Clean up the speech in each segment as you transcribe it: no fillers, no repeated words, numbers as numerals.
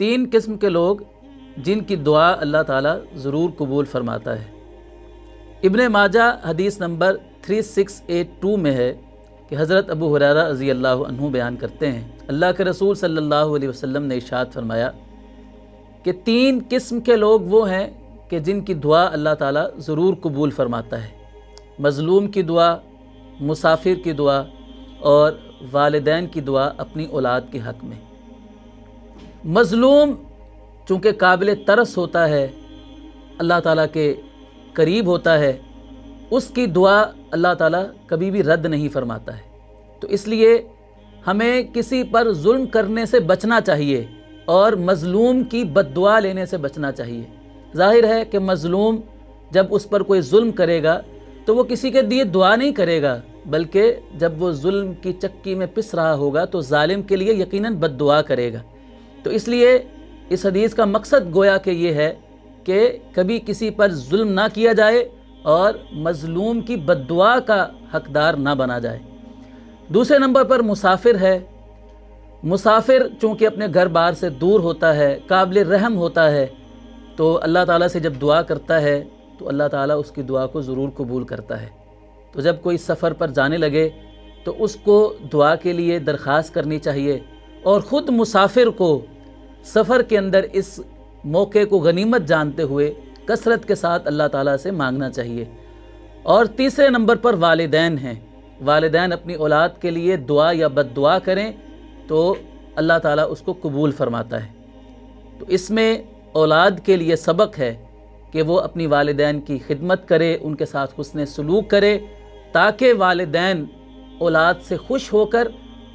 تین قسم کے لوگ جن کی دعا اللہ تعالیٰ ضرور قبول فرماتا ہے۔ ابن ماجہ حدیث نمبر 3682 میں ہے کہ حضرت ابو ہریرہ رضی اللہ عنہ بیان کرتے ہیں، اللہ کے رسول صلی اللہ علیہ وسلم نے ارشاد فرمایا کہ تین قسم کے لوگ وہ ہیں کہ جن کی دعا اللہ تعالیٰ ضرور قبول فرماتا ہے: مظلوم کی دعا، مسافر کی دعا اور والدین کی دعا اپنی اولاد کے حق میں۔ مظلوم چونکہ قابل ترس ہوتا ہے، اللہ تعالیٰ کے قریب ہوتا ہے، اس کی دعا اللہ تعالیٰ کبھی بھی رد نہیں فرماتا ہے۔ تو اس لیے ہمیں کسی پر ظلم کرنے سے بچنا چاہیے اور مظلوم کی بد دعا لینے سے بچنا چاہیے۔ ظاہر ہے کہ مظلوم جب اس پر کوئی ظلم کرے گا تو وہ کسی کے لیے دعا نہیں کرے گا، بلکہ جب وہ ظلم کی چکی میں پس رہا ہوگا تو ظالم کے لیے یقیناً بد دعا کرے گا۔ تو اس لیے اس حدیث کا مقصد گویا کہ یہ ہے کہ کبھی کسی پر ظلم نہ کیا جائے اور مظلوم کی بد دعا کا حقدار نہ بنا جائے۔ دوسرے نمبر پر مسافر ہے۔ مسافر چونکہ اپنے گھر بار سے دور ہوتا ہے، قابل رحم ہوتا ہے، تو اللہ تعالیٰ سے جب دعا کرتا ہے تو اللہ تعالیٰ اس کی دعا کو ضرور قبول کرتا ہے۔ تو جب کوئی سفر پر جانے لگے تو اس کو دعا کے لیے درخواست کرنی چاہیے، اور خود مسافر کو سفر کے اندر اس موقع کو غنیمت جانتے ہوئے کثرت کے ساتھ اللہ تعالیٰ سے مانگنا چاہیے۔ اور تیسرے نمبر پر والدین ہیں۔ والدین اپنی اولاد کے لیے دعا یا بد دعا کریں تو اللہ تعالیٰ اس کو قبول فرماتا ہے۔ تو اس میں اولاد کے لیے سبق ہے کہ وہ اپنی والدین کی خدمت کرے، ان کے ساتھ حسن سلوک کرے، تاکہ والدین اولاد سے خوش ہو کر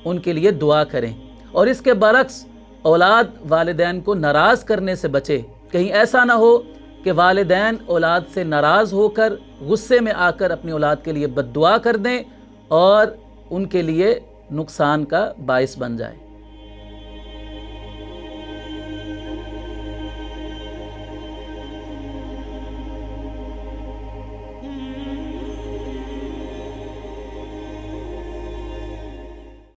ان کے لیے دعا کریں، اور اس کے برعکس اولاد والدین کو ناراض کرنے سے بچے۔ کہیں ایسا نہ ہو کہ والدین اولاد سے ناراض ہو کر غصے میں آ کر اپنی اولاد کے لیے بد دعا کر دیں اور ان کے لیے نقصان کا باعث بن جائے۔